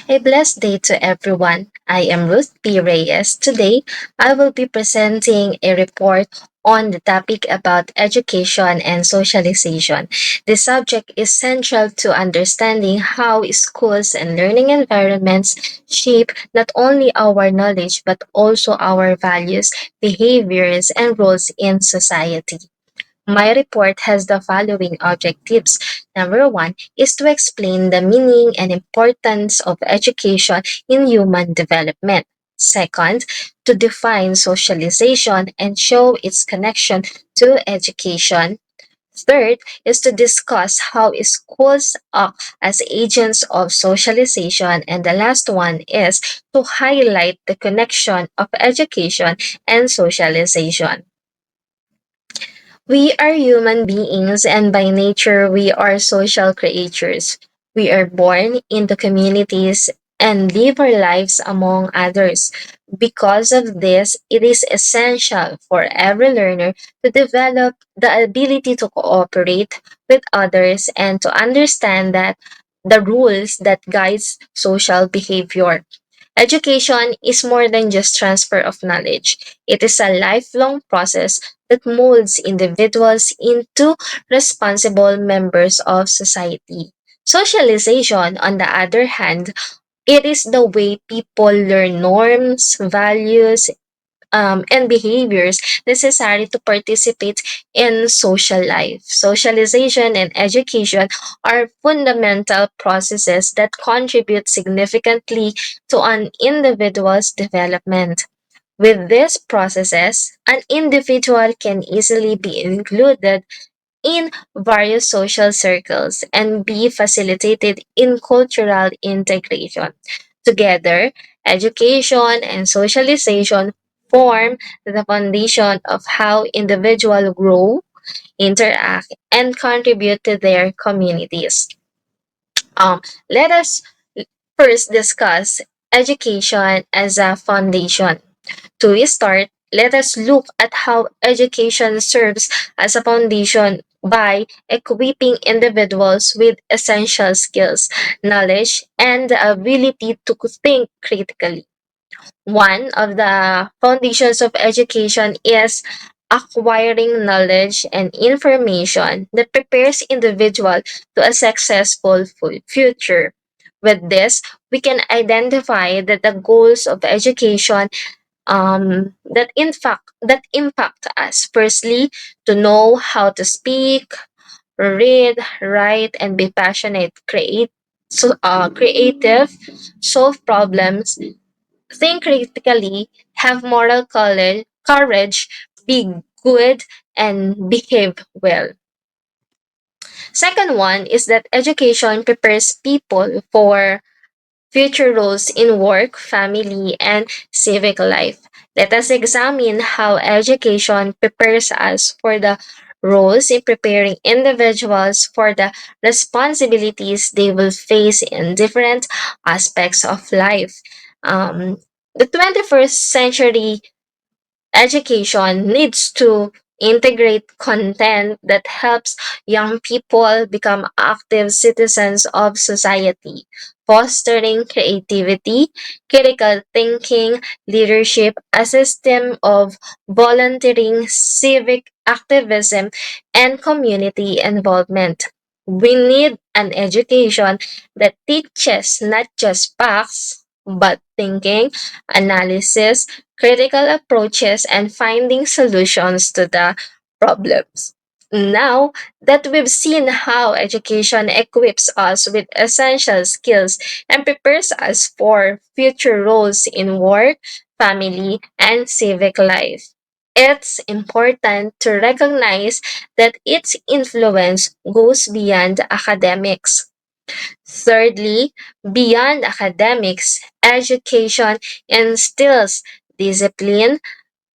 A blessed day to everyone. I am Ruth P. Reyes. Today, I will be presenting a report on the topic about education and socialization. The subject is central to understanding how schools and learning environments shape not only our knowledge but also our values, behaviors, and roles in society. My report has the following objectives. Number one is to explain the meaning and importance of education in human development. Second, to define socialization and show its connection to education. Third is to discuss how schools act as agents of socialization. And the last one is to highlight the connection of education and socialization. We are human beings, and by nature, we are social creatures. We are born into communities and live our lives among others. Because of this, it is essential for every learner to develop the ability to cooperate with others and to understand that the rules that guides social behavior. Education is more than just transfer of knowledge. It is a lifelong process that molds individuals into responsible members of society. Socialization, on the other hand, it is the way people learn norms, values, and behaviors necessary to participate in social life. Socialization and education are fundamental processes that contribute significantly to an individual's development. With these processes, an individual can easily be included in various social circles and be facilitated in cultural integration. Together, education and socialization form the foundation of how individuals grow, interact, and contribute to their communities. Let us first discuss education as a foundation. To start, let us look at how education serves as a foundation by equipping individuals with essential skills, knowledge, and the ability to think critically. One of the foundations of education is acquiring knowledge and information that prepares individual to a successful future. With this, we can identify that the goals of education that impact us. Firstly, to know how to speak, read, write, and be passionate, creative, solve problems, think critically, have moral courage, be good, and behave well. Second one is that education prepares people for future roles in work, family, and civic life. Let us examine how education prepares us for the roles in preparing individuals for the responsibilities they will face in different aspects of life. Um, the 21st century education needs to integrate content that helps young people become active citizens of society, fostering creativity, critical thinking, leadership, a system of volunteering, civic activism, and community involvement. We need an education that teaches not just facts, but thinking, analysis, critical approaches, and finding solutions to the problems. Now that we've seen how education equips us with essential skills and prepares us for future roles in work, family, and civic life, it's important to recognize that its influence goes beyond academics. Thirdly, beyond academics, education instills discipline,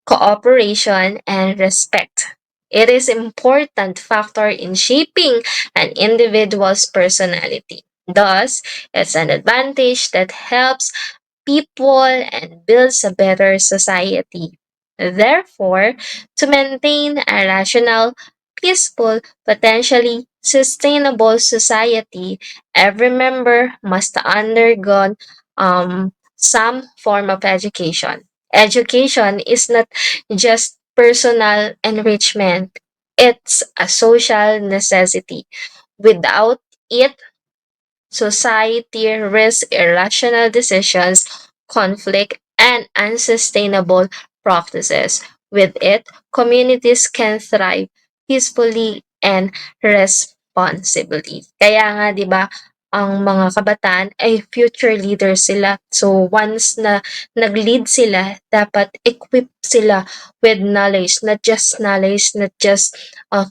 cooperation, and respect. It is an important factor in shaping an individual's personality. Thus, it's an advantage that helps people and builds a better society. Therefore, to maintain a rational, peaceful, potentially sustainable society, every member must undergo some form of education. Education is not just personal enrichment, it's a social necessity. Without it, society risks irrational decisions, conflict, and unsustainable practices. With it, communities can thrive peacefully and responsibly. Kaya nga, di ba, ang mga kabataan ay future leaders sila. So once na nag-lead sila, dapat equip sila with knowledge, not just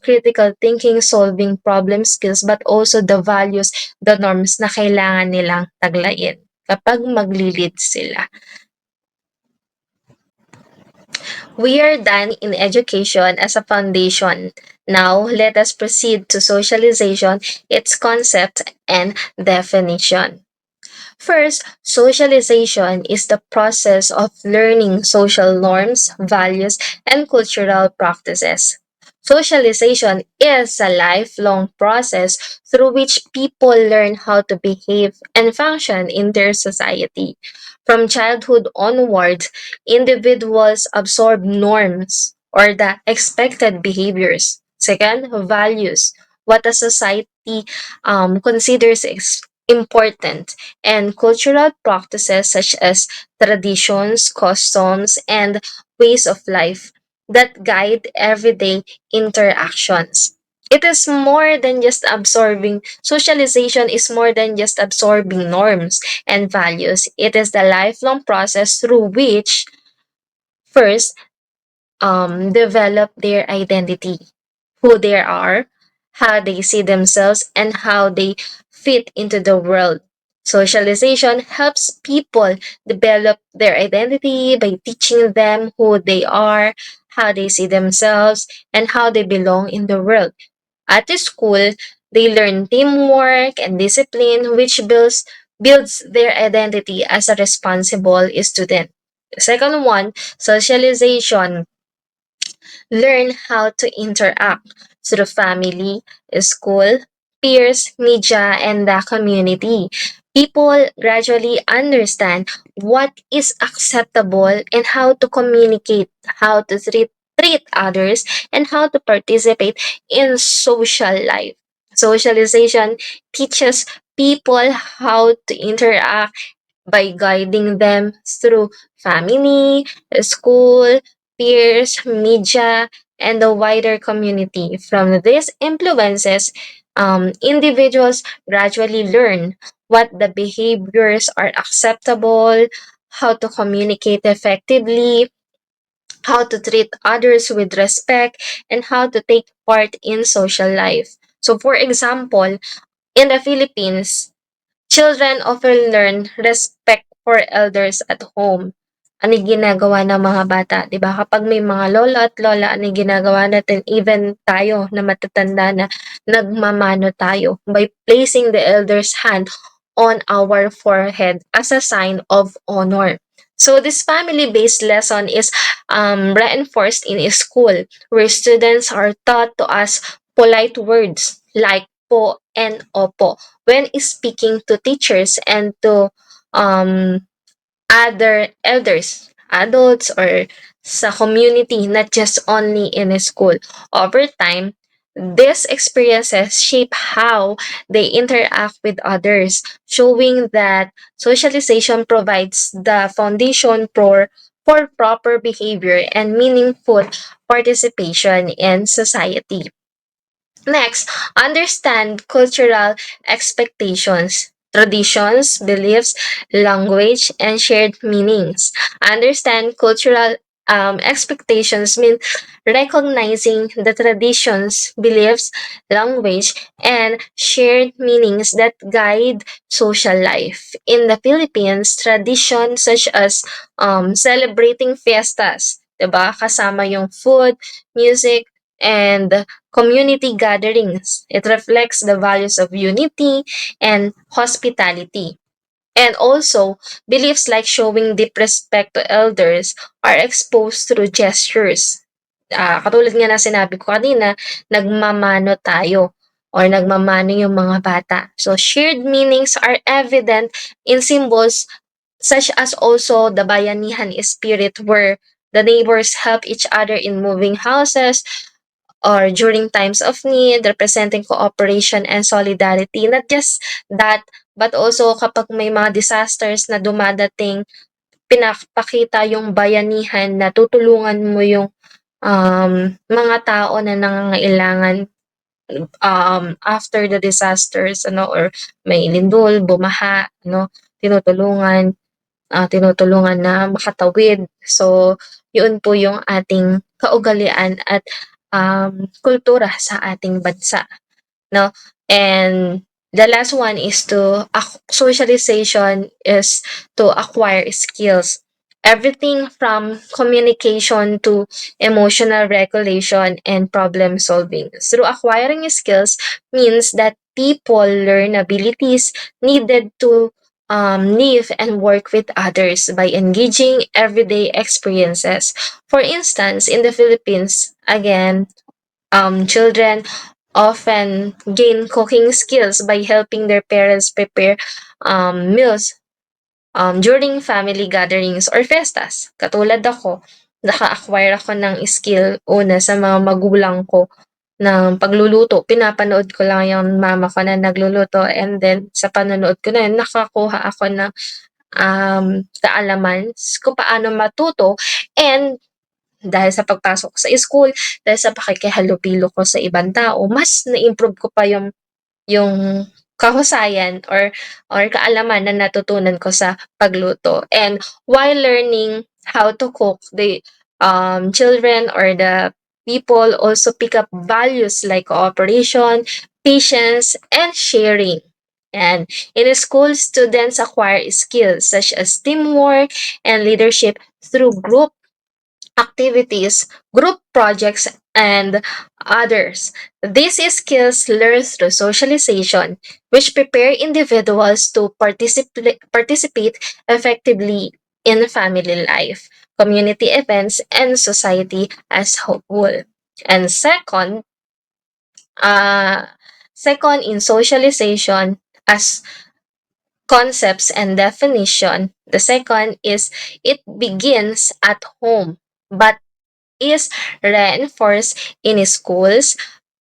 critical thinking, solving problem skills, but also the values, the norms na kailangan nilang taglayin kapag magli-lead sila. We are done in education as a foundation. Now, let us proceed to socialization, its concept and definition. First, socialization is the process of learning social norms, values, and cultural practices. Socialization is a lifelong process through which people learn how to behave and function in their society. From childhood onwards, individuals absorb norms or the expected behaviors. Second, values, what a society considers important, and cultural practices such as traditions, customs, and ways of life that guide everyday interactions. It is more than just absorbing, socialization is more than just absorbing norms and values. It is the lifelong process through which, first, develop their identity, who they are, how they see themselves, and how they fit into the world. Socialization helps people develop their identity by teaching them who they are, how they see themselves, and how they belong in the world. At the school, they learn teamwork and discipline, which builds their identity as a responsible student. The second one, socialization, learn how to interact through family, school, peers, media, and the community. People gradually understand what is acceptable and how to communicate, how to treat others, and how to participate in social life. Socialization teaches people how to interact by guiding them through family, school, peers, media, and the wider community. From these influences, individuals gradually learn what the behaviors are acceptable, how to communicate effectively, how to treat others with respect, and how to take part in social life. So, for example, in the Philippines, children often learn respect for elders at home. Ano yung ginagawa ng mga bata, 'di ba? Kapag may mga lola at lola, ano yung ginagawa natin? Even tayo na matatanda na, nagmamano tayo by placing the elder's hand on our forehead as a sign of honor. So this family-based lesson is reinforced in a school where students are taught to ask polite words like po and opo when speaking to teachers and to um, other elders, adults, or sa community, not just only in a school. Over time, these experiences shape how they interact with others, showing that socialization provides the foundation for proper behavior and meaningful participation in society. Next, understand cultural expectations, traditions, beliefs, language, and shared meanings. Understand cultural expectations mean recognizing the traditions, beliefs, language, and shared meanings that guide social life. In the Philippines, traditions such as celebrating fiestas, 'di ba? Kasama yung food, music, and community gatherings. It reflects the values of unity and hospitality. And also, beliefs like showing deep respect to elders are exposed through gestures. katulad nga ng sinabi ko kanina, nagmamano tayo or nagmamano yung mga bata. So shared meanings are evident in symbols such as also the bayanihan spirit where the neighbors help each other in moving houses or during times of need, representing cooperation and solidarity. Not just that, but also kapag may mga disasters na dumadating, pinapakita yung bayanihan na tutulungan mo yung mga tao na nangangailangan after the disasters, or may lindol, bumaha, tinutulungan, tinutulungan na makatawid. So, yun po yung ating kaugalian at kultura sa ating bansa. No? And the last one is socialization is to acquire skills. Everything from communication to emotional regulation and problem solving. Through acquiring skills means that people learn abilities needed to live and work with others by engaging everyday experiences. For instance, in the Philippines, again, children often gain cooking skills by helping their parents prepare meals during family gatherings or festas. Katulad ako, naka-acquire ako ng skill una sa mga magulang ko ng pagluluto. Pinapanood ko lang yung mama ko na nagluluto and then sa panonood ko na yun, nakakuha ako ng kaalaman kung paano matuto and dahil sa pagpasok sa school, dahil sa pakikihalubilo ko sa ibang tao, mas na-improve ko pa yung kahusayan or kaalaman na natutunan ko sa pagluto. And while learning how to cook, the children or the people also pick up values like cooperation, patience, and sharing. And in school, students acquire skills such as teamwork and leadership through group activities, group projects, and others. These skills learned through socialization, which prepare individuals to participate effectively in family life, community events, and society as a whole. And uh, second in socialization as concepts and definition, the second is it begins at home, but is reinforced in schools,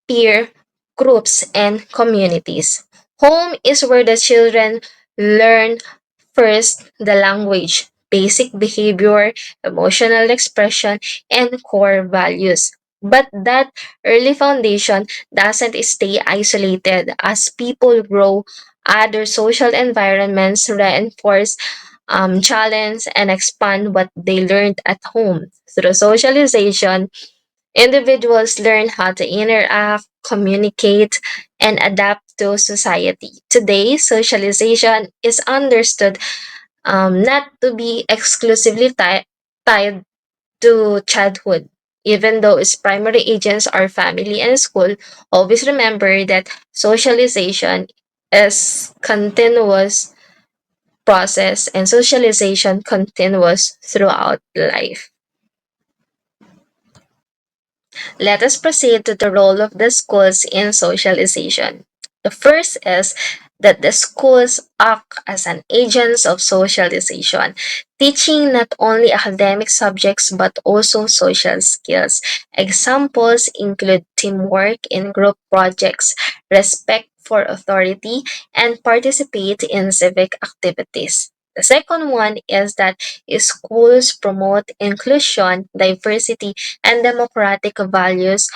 peer groups, and communities. Home is where the children learn first the language, basic behavior, emotional expression, and core values. But that early foundation doesn't stay isolated as people grow. Other social environments reinforce, challenge, and expand what they learned at home. Through socialization, individuals learn how to interact, communicate, and adapt to society. Today, socialization is understood not to be exclusively tied to childhood. Even though its primary agents are family and school, always remember that socialization is continuous process and socialization continuous throughout life. Let us proceed to the role of the schools in socialization. The first is that the schools act as an agents of socialization, teaching not only academic subjects but also social skills. Examples include teamwork in group projects, respect for authority, and participate in civic activities. The second one is that schools promote inclusion, diversity, and democratic values,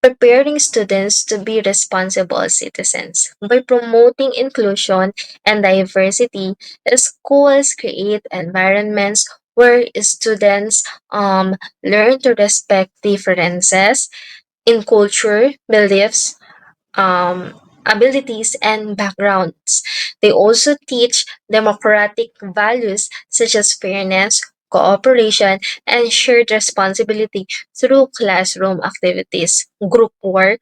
preparing students to be responsible citizens. By promoting inclusion and diversity, schools create environments where students learn to respect differences in culture, beliefs, abilities, and backgrounds. They also teach democratic values such as fairness, cooperation, and shared responsibility through classroom activities, group work,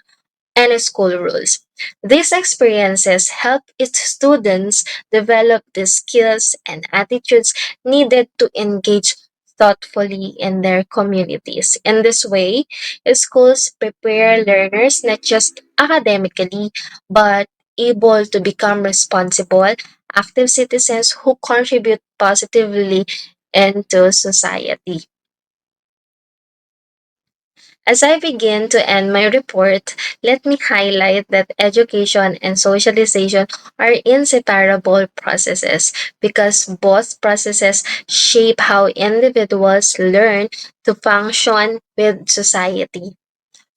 and school rules. These experiences help its students develop the skills and attitudes needed to engage thoughtfully in their communities. In this way, schools prepare learners not just academically, but able to become responsible, active citizens who contribute positively into society. As I begin to end my report, let me highlight that education and socialization are inseparable processes because both processes shape how individuals learn to function with society.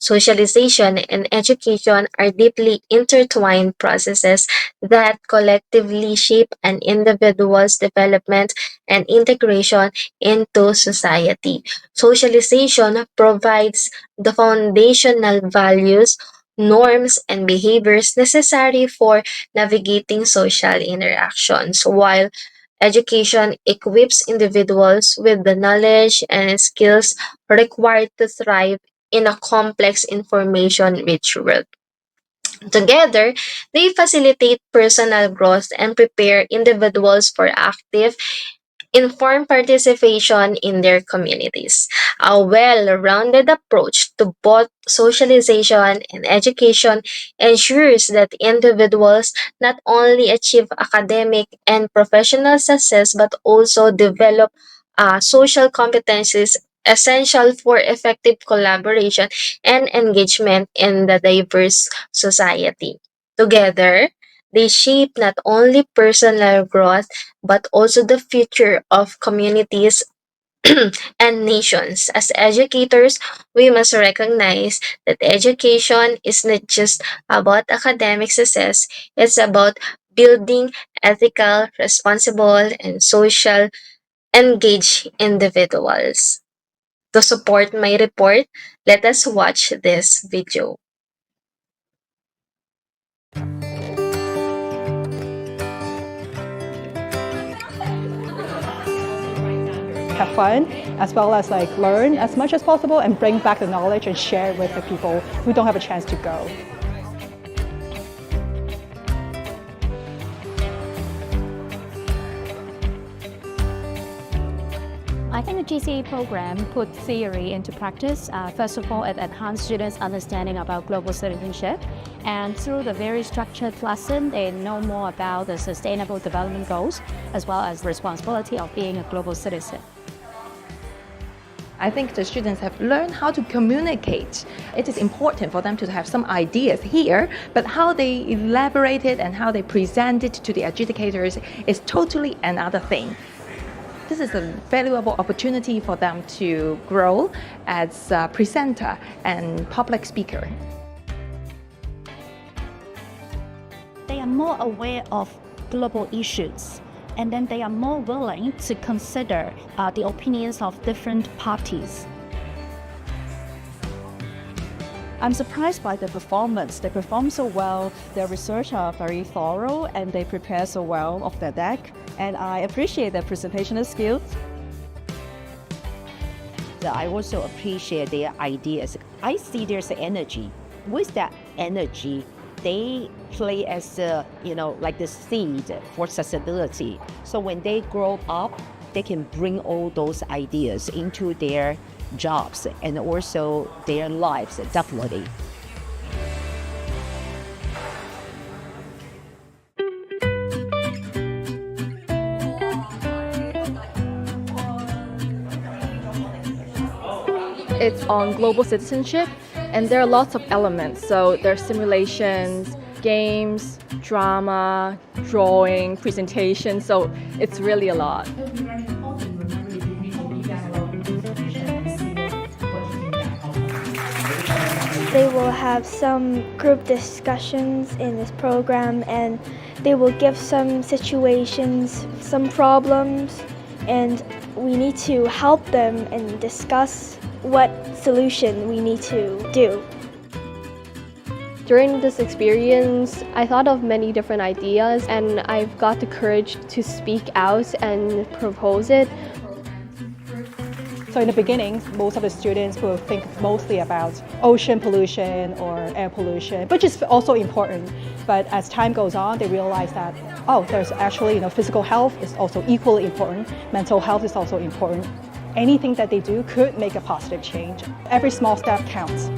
Socialization and education are deeply intertwined processes that collectively shape an individual's development and integration into society. Socialization provides the foundational values, norms, and behaviors necessary for navigating social interactions, while education equips individuals with the knowledge and skills required to thrive in a complex information rich world. Together, they facilitate personal growth and prepare individuals for active informed participation in their communities. A well rounded approach to both socialization and education ensures that individuals not only achieve academic and professional success but also develop social competencies essential for effective collaboration and engagement in the diverse society. Together, they shape not only personal growth but also the future of communities and nations. As educators, we must recognize that education is not just about academic success, it's about building ethical, responsible, and social engaged individuals. To support my report, let us watch this video. have fun as well as like learn as much as possible and bring back the knowledge and share it with the people who don't have a chance to go. I think the GCE program put theory into practice. First of all, it enhanced students' understanding about global citizenship. And through the very structured lesson, they know more about the sustainable development goals, as well as responsibility of being a global citizen. I think the students have learned how to communicate. It is important for them to have some ideas here, but how they elaborate it and how they present it to the educators is totally another thing. This is a valuable opportunity for them to grow as a presenter and public speaker. They are more aware of global issues, and then they are more willing to consider the opinions of different parties. I'm surprised by the performance. They perform so well, their research are very thorough, and they prepare so well of their deck. And I appreciate their presentation skills. I also appreciate their ideas. I see there's energy. With that energy, they play as like the seed for sustainability. So when they grow up, they can bring all those ideas into their jobs and also their lives, definitely. It's on global citizenship, and there are lots of elements. So there's simulations, games, drama, drawing, presentation. So it's really a lot. They will have some group discussions in this program, and they will give some situations, some problems, and we need to help them and discuss what solution we need to do. During this experience, I thought of many different ideas, and I've got the courage to speak out and propose it. So in the beginning, most of the students will think mostly about ocean pollution or air pollution, which is also important. But as time goes on, they realize that, there's actually, physical health is also equally important. Mental health is also important. anything that they do could make a positive change. Every small step counts.